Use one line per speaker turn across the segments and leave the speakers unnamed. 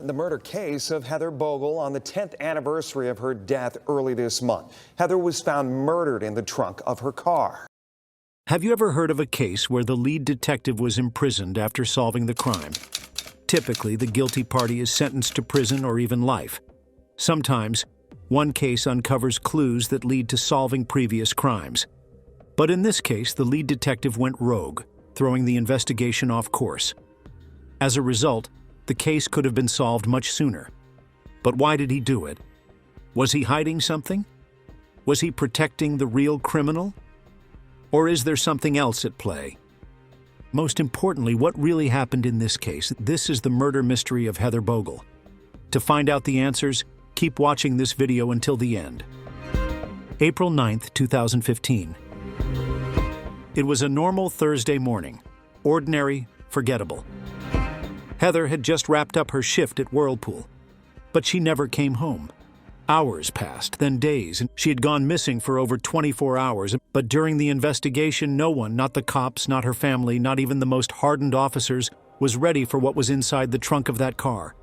the murder case of Heather Bogle on the 10th anniversary of her death early this month. Heather was found murdered in the trunk of her car.
Have you ever heard of a case where the lead detective was imprisoned after solving the crime? Typically, the guilty party is sentenced to prison or even life. Sometimes, one case uncovers clues that lead to solving previous crimes. But in this case, the lead detective went rogue, throwing the investigation off course. As a result, the case could have been solved much sooner. But why did he do it? Was he hiding something? Was he protecting the real criminal? Or is there something else at play? Most importantly, what really happened in this case? This is the murder mystery of Heather Bogle. To find out the answers, keep watching this video until the end. April 9th, 2015. It was a normal Thursday morning. Ordinary, forgettable. Heather had just wrapped up her shift at Whirlpool, but she never came home. Hours passed, then days, and she had gone missing for over 24 hours. But during the investigation, no one, not the cops, not her family, not even the most hardened officers, was ready for what was inside the trunk of that car.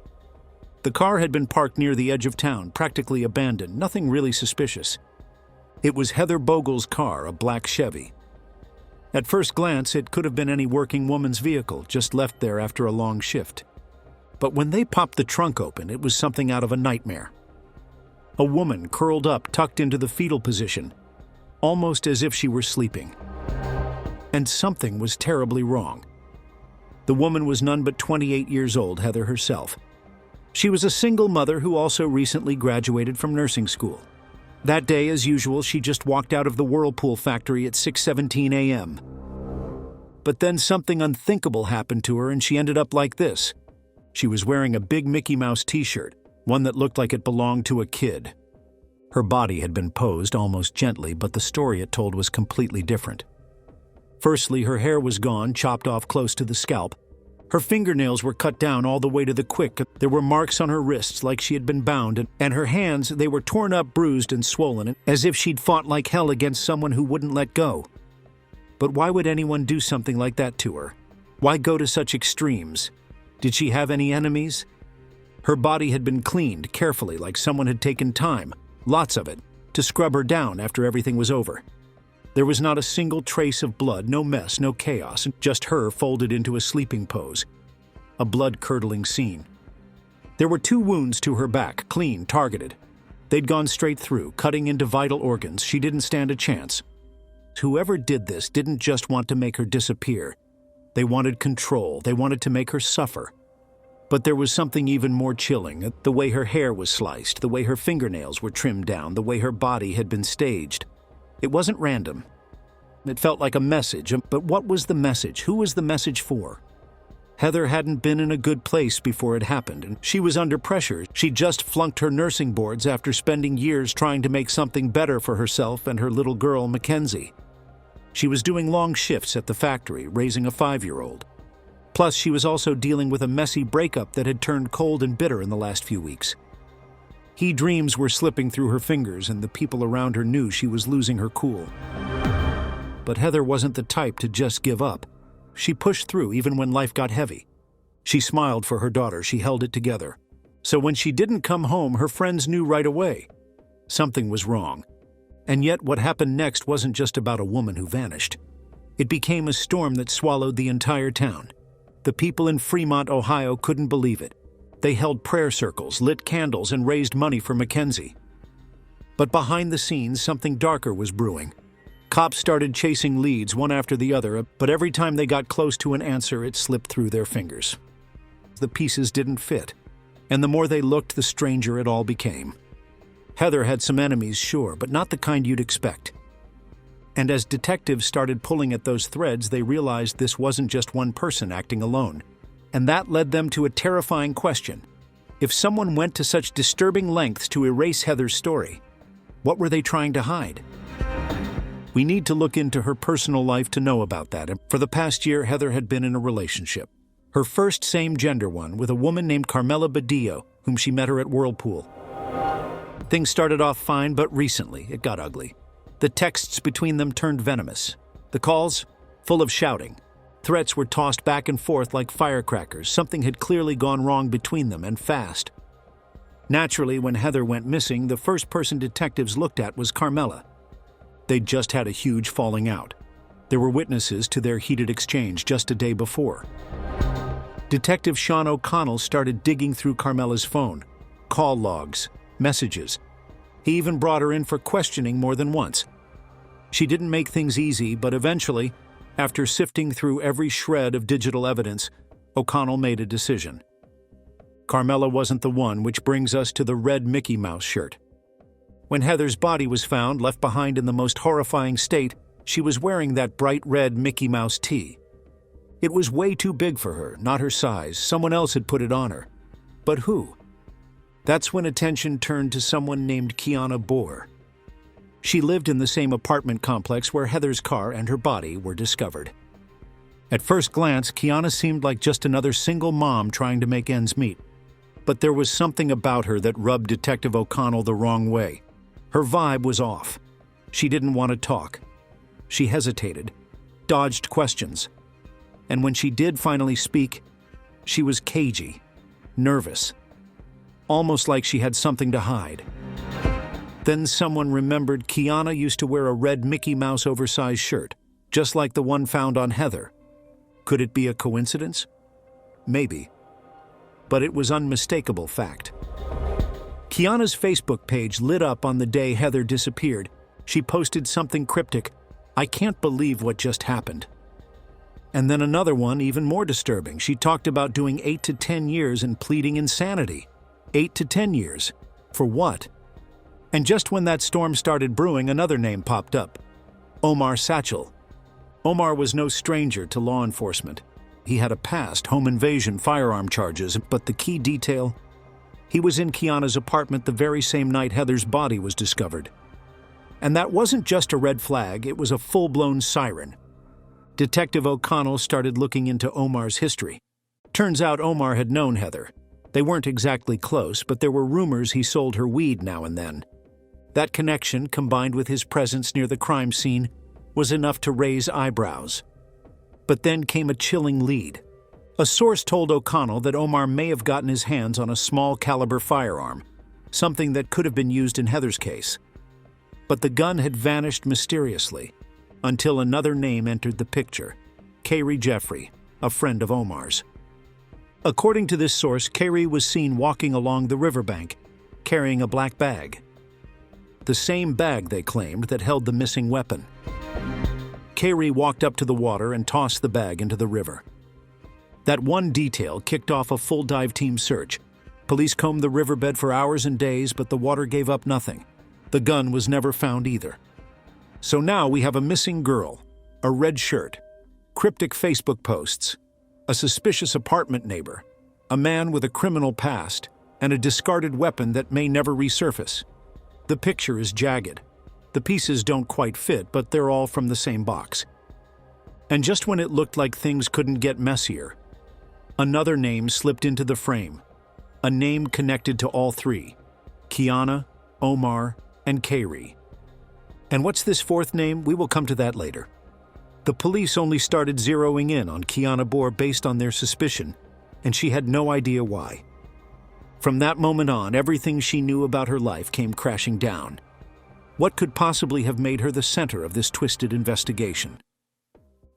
The car had been parked near the edge of town, practically abandoned, nothing really suspicious. It was Heather Bogle's car, a black Chevy. At first glance, it could have been any working woman's vehicle, just left there after a long shift. But when they popped the trunk open, it was something out of a nightmare. A woman curled up, tucked into the fetal position, almost as if she were sleeping. And something was terribly wrong. The woman was none but 28 years old, Heather herself. She was a single mother who also recently graduated from nursing school. That day, as usual, she just walked out of the Whirlpool factory at 6:17 a.m. But then something unthinkable happened to her and she ended up like this. She was wearing a big Mickey Mouse t-shirt, one that looked like it belonged to a kid. Her body had been posed almost gently, but the story it told was completely different. Firstly, her hair was gone, chopped off close to the scalp. Her fingernails were cut down all the way to the quick. There were marks on her wrists like she had been bound, and her hands, they were torn up, bruised, and swollen, as if she'd fought like hell against someone who wouldn't let go. But why would anyone do something like that to her? Why go to such extremes? Did she have any enemies? Her body had been cleaned carefully, like someone had taken time, lots of it, to scrub her down after everything was over. There was not a single trace of blood, no mess, no chaos, just her folded into a sleeping pose. A blood-curdling scene. There were 2 wounds to her back, clean, targeted. They'd gone straight through, cutting into vital organs. She didn't stand a chance. Whoever did this didn't just want to make her disappear. They wanted control. They wanted to make her suffer. But there was something even more chilling, the way her hair was sliced, the way her fingernails were trimmed down, the way her body had been staged. It wasn't random. It felt like a message, but what was the message? Who was the message for? Heather hadn't been in a good place before it happened, and she was under pressure. She just flunked her nursing boards after spending years trying to make something better for herself and her little girl, Mackenzie. She was doing long shifts at the factory, raising a 5-year-old. Plus, she was also dealing with a messy breakup that had turned cold and bitter in the last few weeks. Dreams were slipping through her fingers, and the people around her knew she was losing her cool. But Heather wasn't the type to just give up. She pushed through even when life got heavy. She smiled for her daughter. She held it together. So when she didn't come home, her friends knew right away. Something was wrong. And yet what happened next wasn't just about a woman who vanished. It became a storm that swallowed the entire town. The people in Fremont, Ohio couldn't believe it. They held prayer circles, lit candles, and raised money for Mackenzie. But behind the scenes, something darker was brewing. Cops started chasing leads one after the other, but every time they got close to an answer, it slipped through their fingers. The pieces didn't fit, and the more they looked, the stranger it all became. Heather had some enemies, sure, but not the kind you'd expect. And as detectives started pulling at those threads, they realized this wasn't just one person acting alone. And that led them to a terrifying question. If someone went to such disturbing lengths to erase Heather's story, what were they trying to hide? We need to look into her personal life to know about that. And for the past year, Heather had been in a relationship. Her first same-gender one with a woman named Carmela Badillo, whom she met her at Whirlpool. Things started off fine, but recently it got ugly. The texts between them turned venomous. The calls, full of shouting. Threats were tossed back and forth like firecrackers. Something had clearly gone wrong between them, and fast. Naturally, when Heather went missing, the first person detectives looked at was Carmela. They'd just had a huge falling out. There were witnesses to their heated exchange just a day before. Detective Sean O'Connell started digging through Carmela's phone, call logs, messages. He even brought her in for questioning more than once. She didn't make things easy, but eventually, after sifting through every shred of digital evidence, O'Connell made a decision. Carmela wasn't the one, which brings us to the red Mickey Mouse shirt. When Heather's body was found, left behind in the most horrifying state, she was wearing that bright red Mickey Mouse tee. It was way too big for her, not her size. Someone else had put it on her. But who? That's when attention turned to someone named Kiana Bohr. She lived in the same apartment complex where Heather's car and her body were discovered. At first glance, Kiana seemed like just another single mom trying to make ends meet. But there was something about her that rubbed Detective O'Connell the wrong way. Her vibe was off. She didn't want to talk. She hesitated, dodged questions. And when she did finally speak, she was cagey, nervous, almost like she had something to hide. Then someone remembered Kiana used to wear a red Mickey Mouse oversized shirt, just like the one found on Heather. Could it be a coincidence? Maybe. But it was unmistakable fact. Kiana's Facebook page lit up on the day Heather disappeared. She posted something cryptic. "I can't believe what just happened." And then another one, even more disturbing. She talked about doing 8 to 10 years and pleading insanity. 8 to 10 years. For what? And just when that storm started brewing, another name popped up. Omar Satchel. Omar was no stranger to law enforcement. He had a past, home invasion, firearm charges, but the key detail? He was in Kiana's apartment the very same night Heather's body was discovered. And that wasn't just a red flag, it was a full-blown siren. Detective O'Connell started looking into Omar's history. Turns out Omar had known Heather. They weren't exactly close, but there were rumors he sold her weed now and then. That connection, combined with his presence near the crime scene, was enough to raise eyebrows. But then came a chilling lead. A source told O'Connell that Omar may have gotten his hands on a small-caliber firearm, something that could have been used in Heather's case. But the gun had vanished mysteriously, until another name entered the picture, Kayrie Jeffrey, a friend of Omar's. According to this source, Kayrie was seen walking along the riverbank, carrying a black bag. The same bag, they claimed, that held the missing weapon. Kayrie walked up to the water and tossed the bag into the river. That one detail kicked off a full dive team search. Police combed the riverbed for hours and days, but the water gave up nothing. The gun was never found either. So now we have a missing girl, a red shirt, cryptic Facebook posts, a suspicious apartment neighbor, a man with a criminal past, and a discarded weapon that may never resurface. The picture is jagged. The pieces don't quite fit, but they're all from the same box. And just when it looked like things couldn't get messier, another name slipped into the frame, a name connected to all three: Kiana, Omar, and Kayrie. And what's this fourth name? We will come to that later. The police only started zeroing in on Kiana Bohr based on their suspicion, and she had no idea why. From that moment on, everything she knew about her life came crashing down. What could possibly have made her the center of this twisted investigation?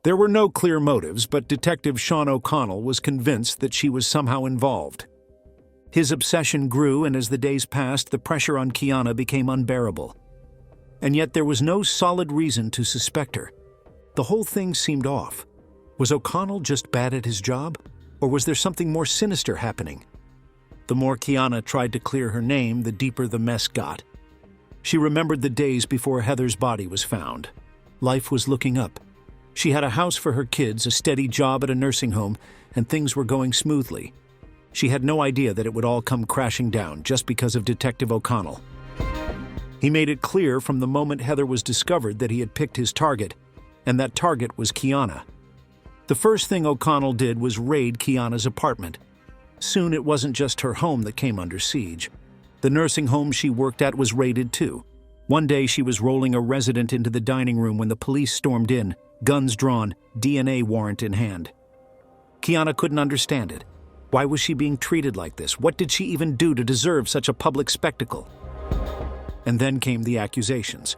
There were no clear motives, but Detective Sean O'Connell was convinced that she was somehow involved. His obsession grew, and as the days passed, the pressure on Kiana became unbearable. And yet there was no solid reason to suspect her. The whole thing seemed off. Was O'Connell just bad at his job? Or was there something more sinister happening? The more Kiana tried to clear her name, the deeper the mess got. She remembered the days before Heather's body was found. Life was looking up. She had a house for her kids, a steady job at a nursing home, and things were going smoothly. She had no idea that it would all come crashing down just because of Detective O'Connell. He made it clear from the moment Heather was discovered that he had picked his target, and that target was Kiana. The first thing O'Connell did was raid Kiana's apartment. Soon it wasn't just her home that came under siege. The nursing home she worked at was raided too. One day she was rolling a resident into the dining room when the police stormed in. guns drawn, DNA warrant in hand. Kiana couldn't understand it. Why was she being treated like this? What did she even do to deserve such a public spectacle? And then came the accusations.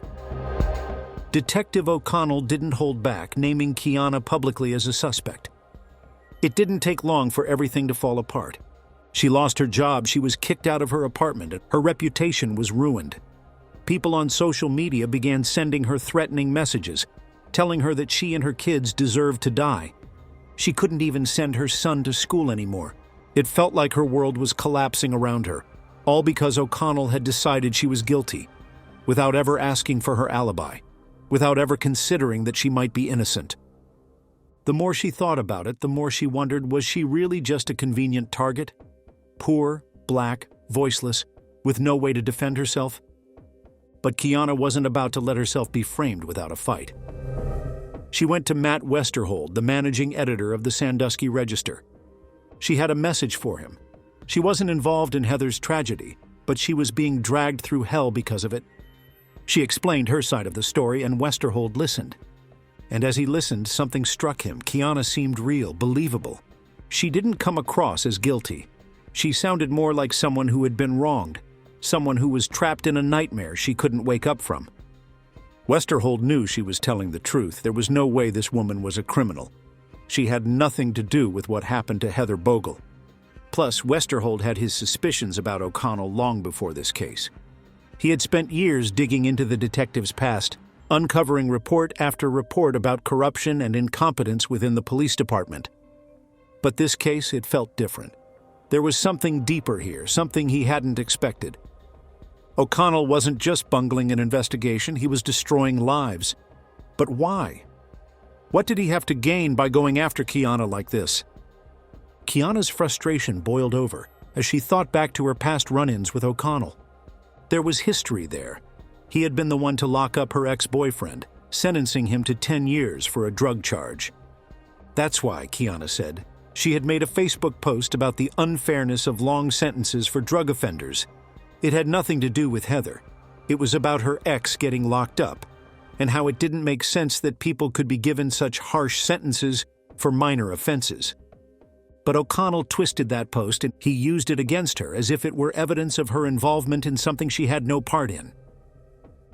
Detective O'Connell didn't hold back, naming Kiana publicly as a suspect. It didn't take long for everything to fall apart. She lost her job, she was kicked out of her apartment, and her reputation was ruined. People on social media began sending her threatening messages, telling her that she and her kids deserved to die. She couldn't even send her son to school anymore. It felt like her world was collapsing around her, all because O'Connell had decided she was guilty, without ever asking for her alibi, without ever considering that she might be innocent. The more she thought about it, the more she wondered, was she really just a convenient target? Poor, black, voiceless, with no way to defend herself? But Kiana wasn't about to let herself be framed without a fight. She went to Matt Westerhold, the managing editor of the Sandusky Register. She had a message for him. She wasn't involved in Heather's tragedy, but she was being dragged through hell because of it. She explained her side of the story, and Westerhold listened. And as he listened, something struck him. Kiana seemed real, believable. She didn't come across as guilty. She sounded more like someone who had been wronged, someone who was trapped in a nightmare she couldn't wake up from. Westerhold knew she was telling the truth. There was no way this woman was a criminal. She had nothing to do with what happened to Heather Bogle. Plus, Westerhold had his suspicions about O'Connell long before this case. He had spent years digging into the detective's past, uncovering report after report about corruption and incompetence within the police department. But this case, it felt different. There was something deeper here, something he hadn't expected. O'Connell wasn't just bungling an investigation, he was destroying lives. But why? What did he have to gain by going after Kiana like this? Kiana's frustration boiled over as she thought back to her past run-ins with O'Connell. There was history there. He had been the one to lock up her ex-boyfriend, sentencing him to 10 years for a drug charge. That's why, Kiana said, she had made a Facebook post about the unfairness of long sentences for drug offenders. It had nothing to do with Heather. It was about her ex getting locked up, and how it didn't make sense that people could be given such harsh sentences for minor offenses. But O'Connell twisted that post and he used it against her as if it were evidence of her involvement in something she had no part in.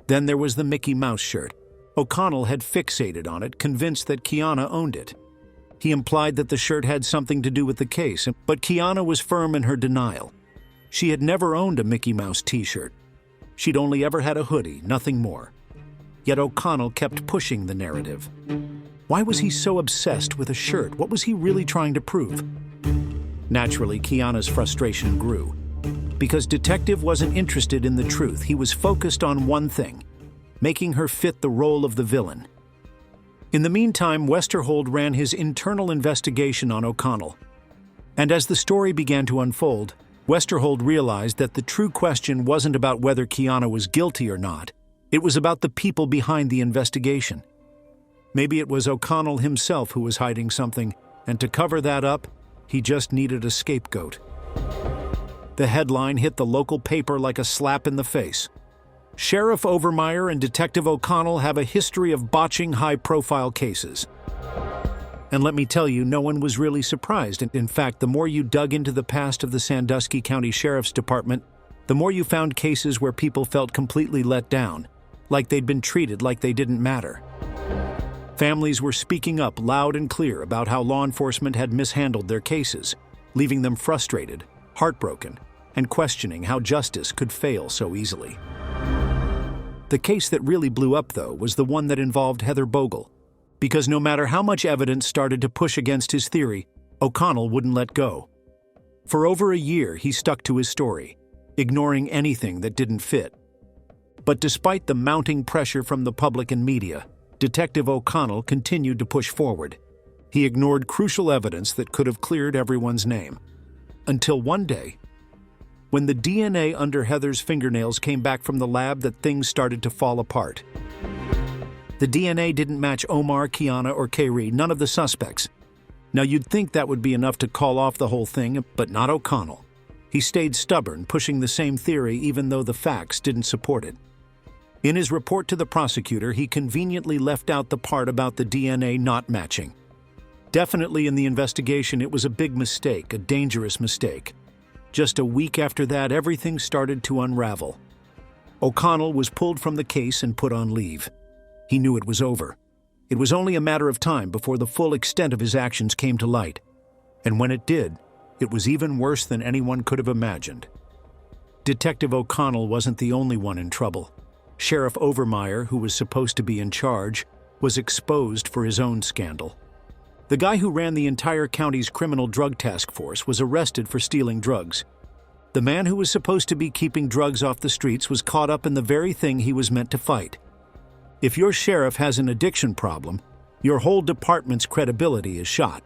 Then there was the Mickey Mouse shirt. O'Connell had fixated on it, convinced that Kiana owned it. He implied that the shirt had something to do with the case, but Kiana was firm in her denial. She had never owned a Mickey Mouse t-shirt. She'd only ever had a hoodie, nothing more. Yet O'Connell kept pushing the narrative. Why was he so obsessed with a shirt? What was he really trying to prove? Naturally, Kiana's frustration grew. Because Detective wasn't interested in the truth, he was focused on one thing, making her fit the role of the villain. In the meantime, Westerhold ran his internal investigation on O'Connell. And as the story began to unfold, Westerhold realized that the true question wasn't about whether Kiana was guilty or not. It was about the people behind the investigation. Maybe it was O'Connell himself who was hiding something, and to cover that up, he just needed a scapegoat. The headline hit the local paper like a slap in the face. Sheriff Overmeyer and Detective O'Connell have a history of botching high-profile cases. And let me tell you, no one was really surprised. In fact, the more you dug into the past of the Sandusky County Sheriff's Department, the more you found cases where people felt completely let down, like they'd been treated like they didn't matter. Families were speaking up loud and clear about how law enforcement had mishandled their cases, leaving them frustrated, heartbroken, and questioning how justice could fail so easily. The case that really blew up, though, was the one that involved Heather Bogle, because no matter how much evidence started to push against his theory, O'Connell wouldn't let go. For over a year, he stuck to his story, ignoring anything that didn't fit. But despite the mounting pressure from the public and media, Detective O'Connell continued to push forward. He ignored crucial evidence that could have cleared everyone's name. Until one day, when the DNA under Heather's fingernails came back from the lab, that things started to fall apart. The DNA didn't match Omar, Kiana, or Kayri, none of the suspects. Now you'd think that would be enough to call off the whole thing, but not O'Connell. He stayed stubborn, pushing the same theory even though the facts didn't support it. In his report to the prosecutor, he conveniently left out the part about the DNA not matching. Definitely in the investigation, it was a big mistake, a dangerous mistake. Just a week after that, everything started to unravel. O'Connell was pulled from the case and put on leave. He knew it was over. It was only a matter of time before the full extent of his actions came to light. And when it did, it was even worse than anyone could have imagined. Detective O'Connell wasn't the only one in trouble. Sheriff Overmeyer, who was supposed to be in charge, was exposed for his own scandal. The guy who ran the entire county's criminal drug task force was arrested for stealing drugs. The man who was supposed to be keeping drugs off the streets was caught up in the very thing he was meant to fight. If your sheriff has an addiction problem, your whole department's credibility is shot.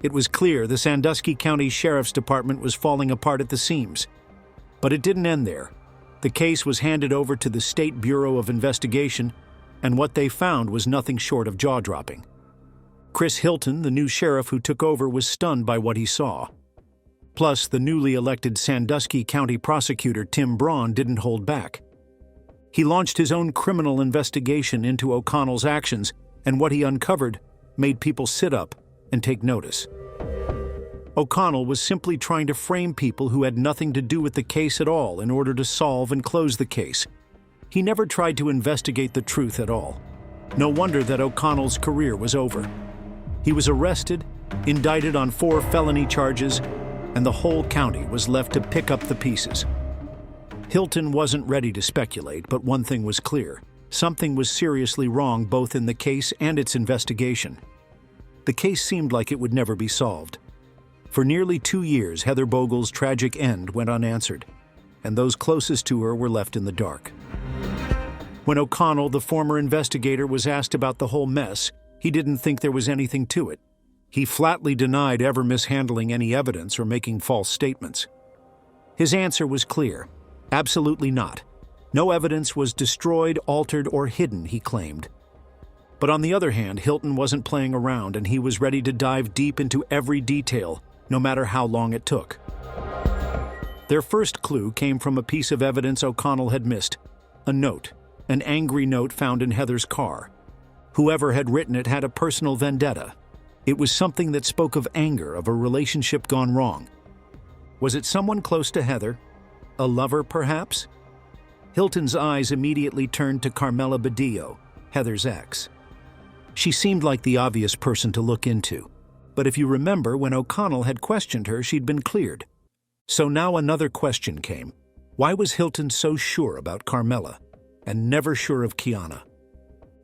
It was clear the Sandusky County Sheriff's Department was falling apart at the seams. But it didn't end there. The case was handed over to the State Bureau of Investigation, and what they found was nothing short of jaw-dropping. Chris Hilton, the new sheriff who took over, was stunned by what he saw. Plus, the newly elected Sandusky County prosecutor Tim Braun didn't hold back. He launched his own criminal investigation into O'Connell's actions, and what he uncovered made people sit up and take notice. O'Connell was simply trying to frame people who had nothing to do with the case at all in order to solve and close the case. He never tried to investigate the truth at all. No wonder that O'Connell's career was over. He was arrested, indicted on 4 felony charges, and the whole county was left to pick up the pieces. Hilton wasn't ready to speculate, but one thing was clear. Something was seriously wrong both in the case and its investigation. The case seemed like it would never be solved. For nearly 2 years, Heather Bogle's tragic end went unanswered, and those closest to her were left in the dark. When O'Connell, the former investigator, was asked about the whole mess, he didn't think there was anything to it. He flatly denied ever mishandling any evidence or making false statements. His answer was clear. Absolutely not. No evidence was destroyed, altered, or hidden, he claimed. But on the other hand, Hilton wasn't playing around, and he was ready to dive deep into every detail, no matter how long it took. Their first clue came from a piece of evidence O'Connell had missed, a note, an angry note found in Heather's car. Whoever had written it had a personal vendetta. It was something that spoke of anger, of a relationship gone wrong. Was it someone close to Heather? A lover, perhaps? Hilton's eyes immediately turned to Carmela Badillo, Heather's ex. She seemed like the obvious person to look into. But if you remember, when O'Connell had questioned her, she'd been cleared. So now another question came. Why was Hilton so sure about Carmela, and never sure of Kiana?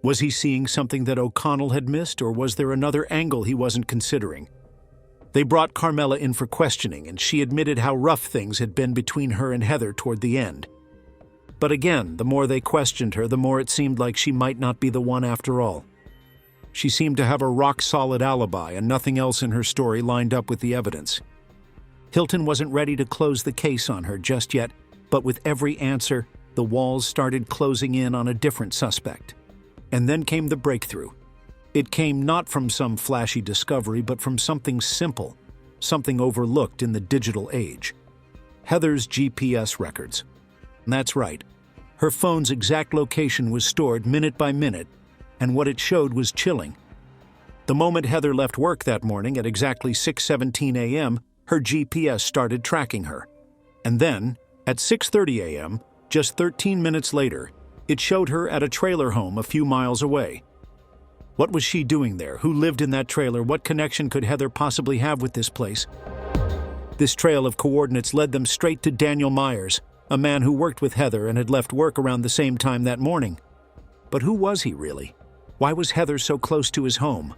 Was he seeing something that O'Connell had missed, or was there another angle he wasn't considering? They brought Carmela in for questioning, and she admitted how rough things had been between her and Heather toward the end. But again, the more they questioned her, the more it seemed like she might not be the one after all. She seemed to have a rock-solid alibi, and nothing else in her story lined up with the evidence. Hilton wasn't ready to close the case on her just yet, but with every answer, the walls started closing in on a different suspect. And then came the breakthrough. It came not from some flashy discovery, but from something simple, something overlooked in the digital age. Heather's GPS records. That's right. Her phone's exact location was stored minute by minute, and what it showed was chilling. The moment Heather left work that morning at exactly 6:17 a.m., her GPS started tracking her. And then, at 6:30 a.m., just 13 minutes later, it showed her at a trailer home a few miles away. What was she doing there? Who lived in that trailer? What connection could Heather possibly have with this place? This trail of coordinates led them straight to Daniel Myers, a man who worked with Heather and had left work around the same time that morning. But who was he really? Why was Heather so close to his home?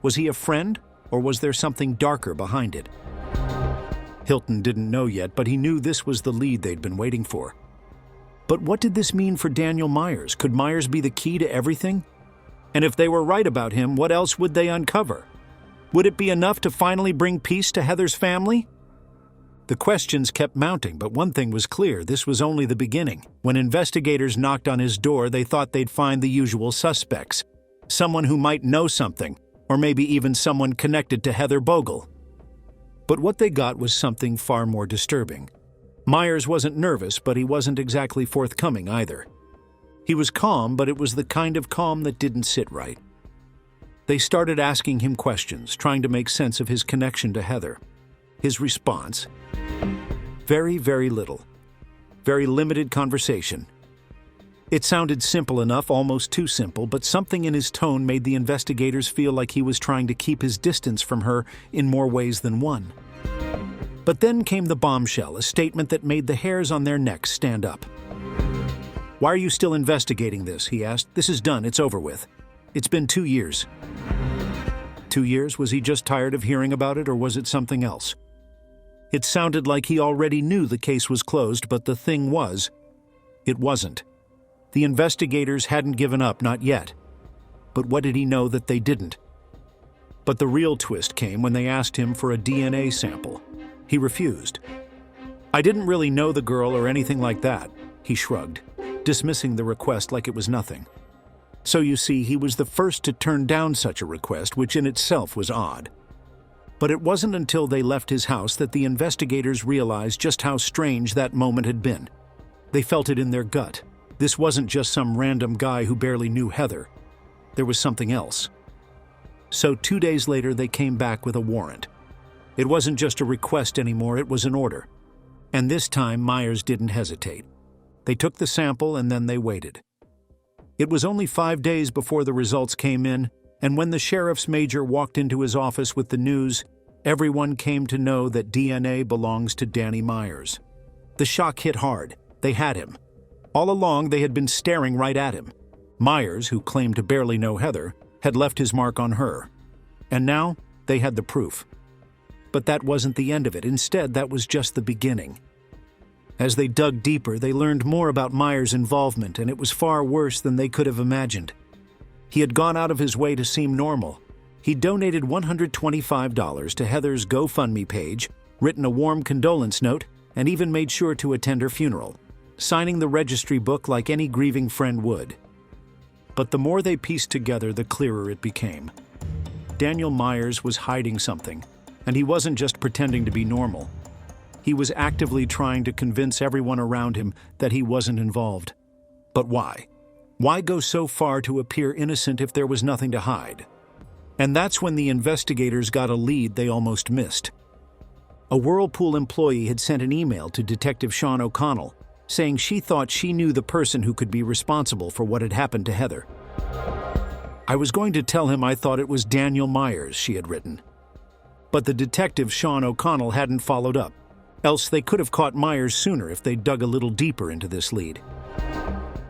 Was he a friend, or was there something darker behind it? Hilton didn't know yet, but he knew this was the lead they'd been waiting for. But what did this mean for Daniel Myers? Could Myers be the key to everything? And if they were right about him, what else would they uncover? Would it be enough to finally bring peace to Heather's family? The questions kept mounting, but one thing was clear: this was only the beginning. When investigators knocked on his door, they thought they'd find the usual suspects. Someone who might know something, or maybe even someone connected to Heather Bogle. But what they got was something far more disturbing. Myers wasn't nervous, but he wasn't exactly forthcoming either. He was calm, but it was the kind of calm that didn't sit right. They started asking him questions, trying to make sense of his connection to Heather. His response? Very, very little. Very limited conversation. It sounded simple enough, almost too simple, but something in his tone made the investigators feel like he was trying to keep his distance from her in more ways than one. But then came the bombshell, a statement that made the hairs on their necks stand up. "Why are you still investigating this?" he asked. "This is done. It's over with. It's been 2 years." 2 years? Was he just tired of hearing about it, or was it something else? It sounded like he already knew the case was closed, but the thing was, it wasn't. The investigators hadn't given up, not yet. But what did he know that they didn't? But the real twist came when they asked him for a DNA sample. He refused. "I didn't really know the girl or anything like that," he shrugged, dismissing the request like it was nothing. So you see, he was the first to turn down such a request, which in itself was odd. But it wasn't until they left his house that the investigators realized just how strange that moment had been. They felt it in their gut. This wasn't just some random guy who barely knew Heather. There was something else. So 2 days later, they came back with a warrant. It wasn't just a request anymore, it was an order. And this time, Myers didn't hesitate. They took the sample and then they waited. It was only 5 days before the results came in, and when the sheriff's major walked into his office with the news, everyone came to know that DNA belongs to Danny Myers. The shock hit hard. They had him. All along, they had been staring right at him. Myers, who claimed to barely know Heather, had left his mark on her. And now, they had the proof. But that wasn't the end of it. Instead, that was just the beginning. As they dug deeper, they learned more about Myers' involvement, and it was far worse than they could have imagined. He had gone out of his way to seem normal. He donated $125 to Heather's GoFundMe page, written a warm condolence note, and even made sure to attend her funeral, signing the registry book like any grieving friend would. But the more they pieced together, the clearer it became. Daniel Myers was hiding something, and he wasn't just pretending to be normal. He was actively trying to convince everyone around him that he wasn't involved. But why? Why go so far to appear innocent if there was nothing to hide? And that's when the investigators got a lead they almost missed. A Whirlpool employee had sent an email to Detective Sean O'Connell, saying she thought she knew the person who could be responsible for what had happened to Heather. "I was going to tell him I thought it was Daniel Myers," she had written. But the detective Sean O'Connell hadn't followed up. Else they could have caught Myers sooner if they'd dug a little deeper into this lead.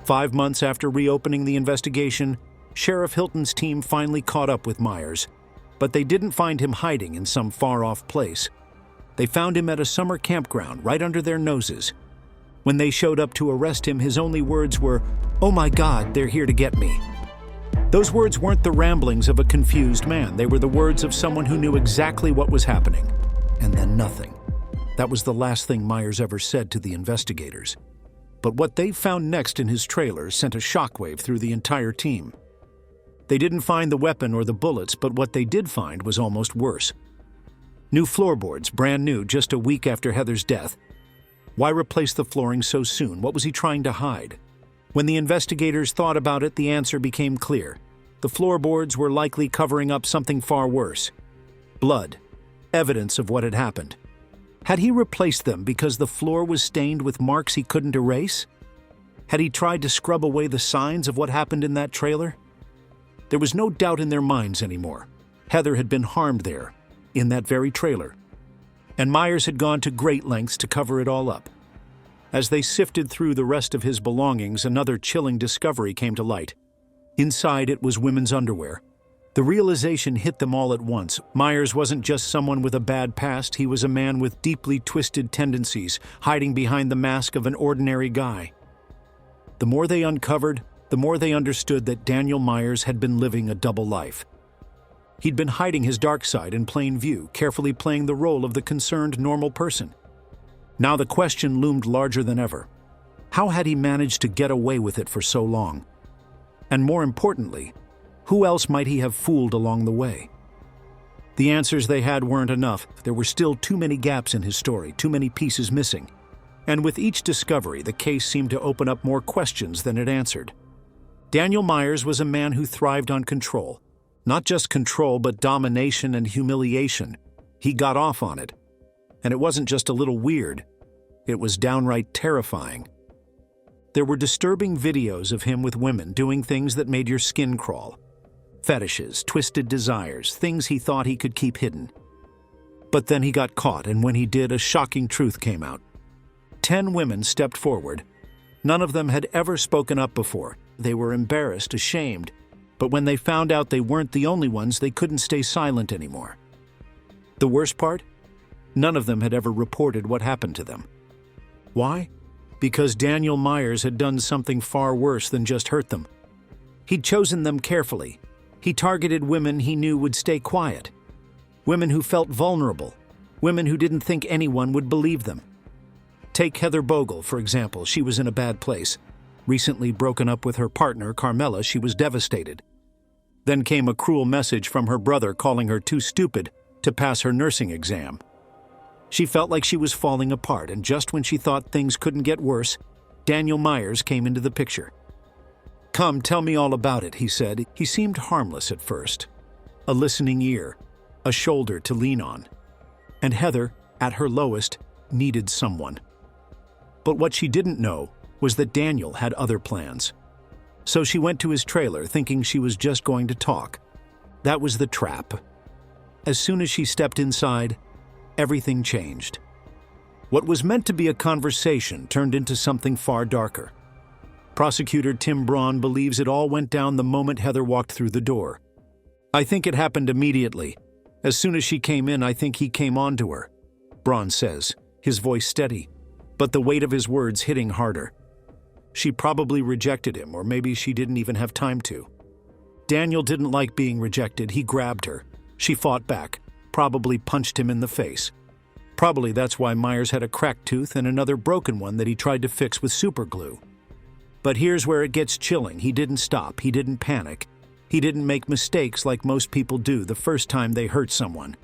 5 months after reopening the investigation, Sheriff Hilton's team finally caught up with Myers, but they didn't find him hiding in some far-off place. They found him at a summer campground right under their noses. When they showed up to arrest him, his only words were, "Oh my God, they're here to get me." Those words weren't the ramblings of a confused man. They were the words of someone who knew exactly what was happening. And then nothing. That was the last thing Myers ever said to the investigators. But what they found next in his trailer sent a shockwave through the entire team. They didn't find the weapon or the bullets, but what they did find was almost worse. New floorboards, brand new, just a week after Heather's death. Why replace the flooring so soon? What was he trying to hide? When the investigators thought about it, the answer became clear. The floorboards were likely covering up something far worse. Blood. Evidence of what had happened. Had he replaced them because the floor was stained with marks he couldn't erase? Had he tried to scrub away the signs of what happened in that trailer? There was no doubt in their minds anymore. Heather had been harmed there, in that very trailer. And Myers had gone to great lengths to cover it all up. As they sifted through the rest of his belongings, another chilling discovery came to light. Inside it was women's underwear. The realization hit them all at once. Myers wasn't just someone with a bad past, he was a man with deeply twisted tendencies, hiding behind the mask of an ordinary guy. The more they uncovered, the more they understood that Daniel Myers had been living a double life. He'd been hiding his dark side in plain view, carefully playing the role of the concerned normal person. Now the question loomed larger than ever. How had he managed to get away with it for so long? And more importantly, who else might he have fooled along the way? The answers they had weren't enough. There were still too many gaps in his story, too many pieces missing. And with each discovery, the case seemed to open up more questions than it answered. Daniel Myers was a man who thrived on control. Not just control, but domination and humiliation. He got off on it. And it wasn't just a little weird. It was downright terrifying. There were disturbing videos of him with women doing things that made your skin crawl. Fetishes, twisted desires, things he thought he could keep hidden. But then he got caught, and when he did, a shocking truth came out. 10 women stepped forward. None of them had ever spoken up before. They were embarrassed, ashamed. But when they found out they weren't the only ones, they couldn't stay silent anymore. The worst part? None of them had ever reported what happened to them. Why? Because Daniel Myers had done something far worse than just hurt them. He'd chosen them carefully. He targeted women he knew would stay quiet. Women who felt vulnerable. Women who didn't think anyone would believe them. Take Heather Bogle, for example. She was in a bad place. Recently broken up with her partner, Carmela, she was devastated. Then came a cruel message from her brother calling her too stupid to pass her nursing exam. She felt like she was falling apart, and just when she thought things couldn't get worse, Daniel Myers came into the picture. "Come, tell me all about it," he said. He seemed harmless at first. A listening ear, a shoulder to lean on. And Heather, at her lowest, needed someone. But what she didn't know was that Daniel had other plans. So she went to his trailer thinking she was just going to talk. That was the trap. As soon as she stepped inside, everything changed. What was meant to be a conversation turned into something far darker. Prosecutor Tim Braun believes it all went down the moment Heather walked through the door. "I think it happened immediately. As soon as she came in, I think he came on to her," Braun says, his voice steady, but the weight of his words hitting harder. She probably rejected him, or maybe she didn't even have time to. Daniel didn't like being rejected. He grabbed her. She fought back, probably punched him in the face. Probably that's why Myers had a cracked tooth and another broken one that he tried to fix with super glue. But here's where it gets chilling. He didn't stop. He didn't panic. He didn't make mistakes like most people do the first time they hurt someone.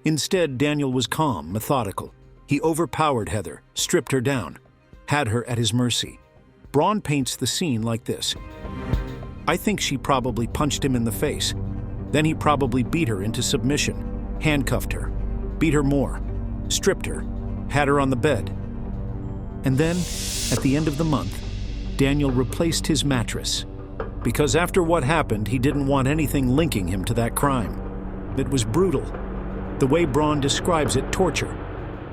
Instead, Daniel was calm, methodical. He overpowered Heather, stripped her down, had her at his mercy. Braun paints the scene like this. "I think she probably punched him in the face. Then he probably beat her into submission, handcuffed her, beat her more, stripped her, had her on the bed. And then, at the end of the month, Daniel replaced his mattress. Because after what happened, he didn't want anything linking him to that crime. It was brutal. The way Braun describes it, torture.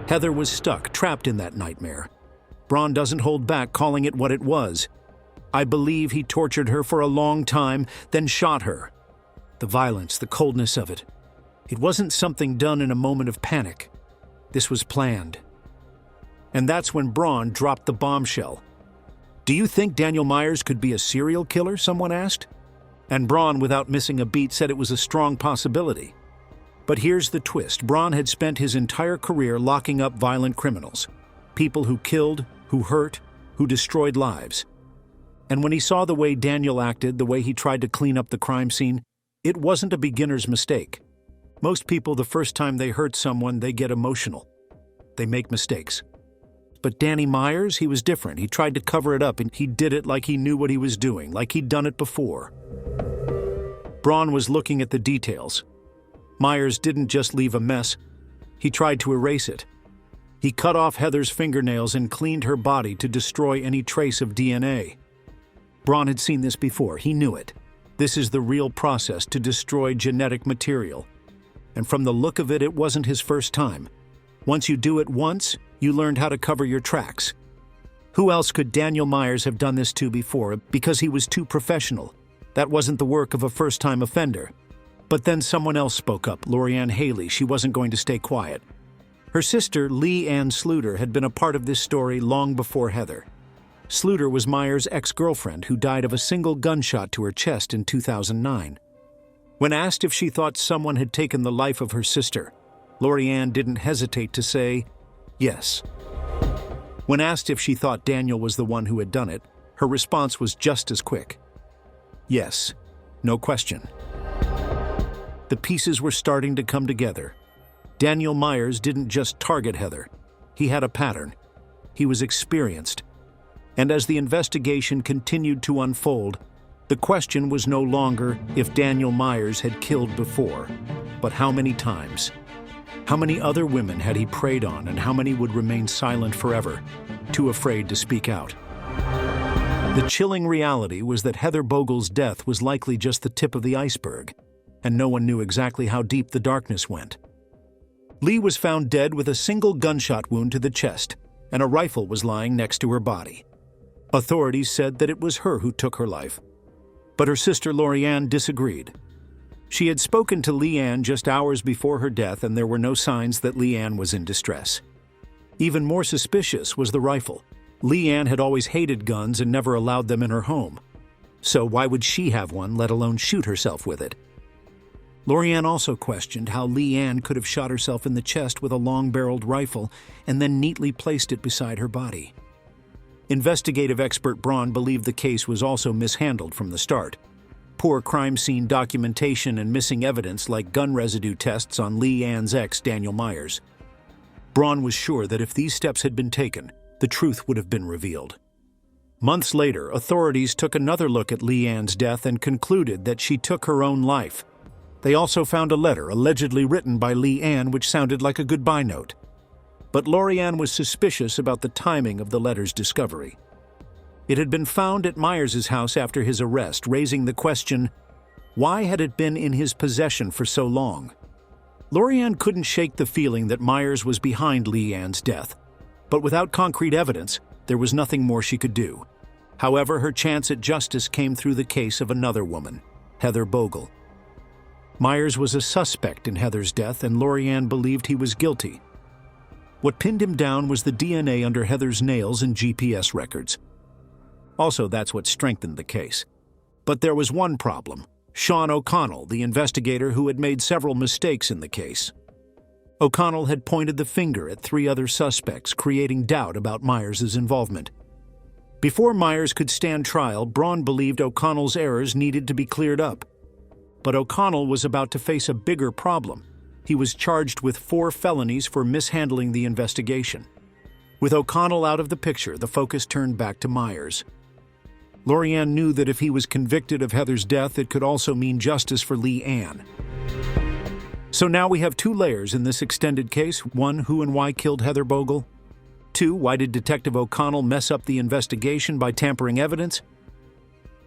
Heather was stuck, trapped in that nightmare. Braun doesn't hold back calling it what it was. I believe he tortured her for a long time, then shot her. The violence, the coldness of it. It wasn't something done in a moment of panic. This was planned. And that's when Braun dropped the bombshell. "Do you think Daniel Myers could be a serial killer?" someone asked. And Braun, without missing a beat, said it was a strong possibility. But here's the twist. Braun had spent his entire career locking up violent criminals. People who killed, who hurt, who destroyed lives. And when he saw the way Daniel acted, the way he tried to clean up the crime scene, it wasn't a beginner's mistake. Most people, the first time they hurt someone, they get emotional. They make mistakes. But Danny Myers, he was different. He tried to cover it up, and he did it like he knew what he was doing, like he'd done it before. Braun was looking at the details. Myers didn't just leave a mess. He tried to erase it. He cut off Heather's fingernails and cleaned her body to destroy any trace of DNA. Braun had seen this before. He knew it. This is the real process to destroy genetic material. And from the look of it, it wasn't his first time. Once you do it once, you learned how to cover your tracks. Who else could Daniel Myers have done this to before? Because he was too professional. That wasn't the work of a first-time offender. But then someone else spoke up, Lorianne Haley. She wasn't going to stay quiet. Her sister, Lee Ann Sluter, had been a part of this story long before Heather. Sluter was Myers' ex-girlfriend who died of a single gunshot to her chest in 2009. When asked if she thought someone had taken the life of her sister, Lorianne didn't hesitate to say, yes. When asked if she thought Daniel was the one who had done it, her response was just as quick. Yes, no question. The pieces were starting to come together. Daniel Myers didn't just target Heather. He had a pattern. He was experienced. And as the investigation continued to unfold, The question was no longer if Daniel Myers had killed before, but how many times. How many other women had he preyed on, and how many would remain silent forever, too afraid to speak out? The chilling reality was that Heather Bogle's death was likely just the tip of the iceberg, and no one knew exactly how deep the darkness went. Lee was found dead with a single gunshot wound to the chest, and a rifle was lying next to her body. Authorities said that it was her who took her life, but her sister Lorianne disagreed. She had spoken to Leanne just hours before her death, and there were no signs that Leanne was in distress. Even more suspicious was the rifle. Leanne had always hated guns and never allowed them in her home. So why would she have one, let alone shoot herself with it? Lorianne also questioned how Leanne could have shot herself in the chest with a long-barreled rifle and then neatly placed it beside her body. Investigative expert Braun believed the case was also mishandled from the start. Poor crime scene documentation and missing evidence like gun residue tests on Leanne's ex, Daniel Myers. Braun was sure that if these steps had been taken, the truth would have been revealed. Months later, authorities took another look at Leanne's death and concluded that she took her own life. They also found a letter allegedly written by Leanne which sounded like a goodbye note. But Lorianne was suspicious about the timing of the letter's discovery. It had been found at Myers' house after his arrest, raising the question, why had it been in his possession for so long? Lorianne couldn't shake the feeling that Myers was behind Leanne's death, but without concrete evidence, there was nothing more she could do. However, her chance at justice came through the case of another woman, Heather Bogle. Myers was a suspect in Heather's death, and Lorianne believed he was guilty. What pinned him down was the DNA under Heather's nails and GPS records. Also, that's what strengthened the case. But there was one problem: Sean O'Connell, the investigator who had made several mistakes in the case. O'Connell had pointed the finger at 3 other suspects, creating doubt about Myers' involvement. Before Myers could stand trial, Braun believed O'Connell's errors needed to be cleared up. But O'Connell was about to face a bigger problem. He was charged with 4 felonies for mishandling the investigation. With O'Connell out of the picture, the focus turned back to Myers. Lorianne knew that if he was convicted of Heather's death, it could also mean justice for Leanne. So now we have 2 layers in this extended case. 1, who and why killed Heather Bogle? 2, why did Detective O'Connell mess up the investigation by tampering evidence?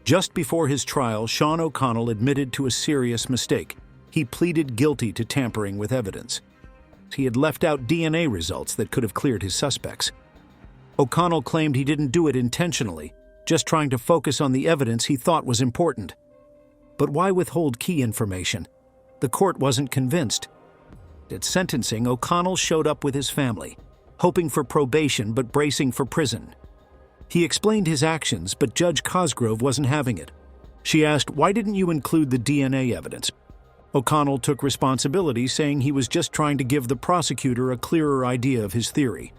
Just before his trial, Sean O'Connell admitted to a serious mistake. He pleaded guilty to tampering with evidence. He had left out DNA results that could have cleared his suspects. O'Connell claimed he didn't do it intentionally, just trying to focus on the evidence he thought was important. But why withhold key information? The court wasn't convinced. At sentencing, O'Connell showed up with his family, hoping for probation but bracing for prison. He explained his actions, but Judge Cosgrove wasn't having it. She asked, "Why didn't you include the DNA evidence?" O'Connell took responsibility, saying he was just trying to give the prosecutor a clearer idea of his theory.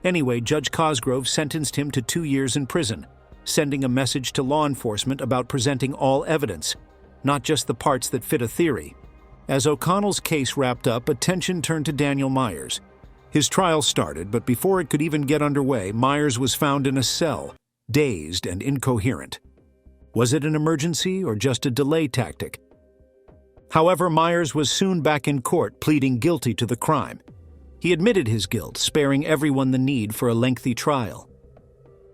Anyway, Judge Cosgrove sentenced him to 2 years in prison, sending a message to law enforcement about presenting all evidence, not just the parts that fit a theory. As O'Connell's case wrapped up, attention turned to Daniel Myers. His trial started, but before it could even get underway, Myers was found in a cell, dazed and incoherent. Was it an emergency or just a delay tactic? However, Myers was soon back in court, pleading guilty to the crime. He admitted his guilt, sparing everyone the need for a lengthy trial.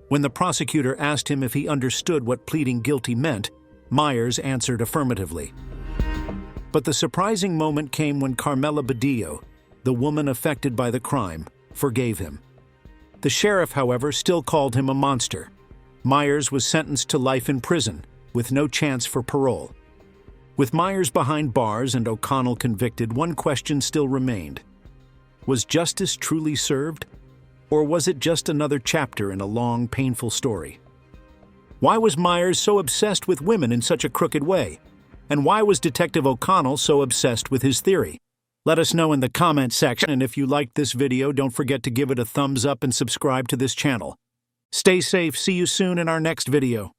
When the prosecutor asked him if he understood what pleading guilty meant, Myers answered affirmatively. But the surprising moment came when Carmela Badillo, the woman affected by the crime, forgave him. The sheriff, however, still called him a monster. Myers was sentenced to life in prison, with no chance for parole. With Myers behind bars and O'Connell convicted, one question still remained. Was justice truly served? Or was it just another chapter in a long, painful story? Why was Myers so obsessed with women in such a crooked way? And why was Detective O'Connell so obsessed with his theory? Let us know in the comment section, and if you liked this video, don't forget to give it a thumbs up and subscribe to this channel. Stay safe, see you soon in our next video.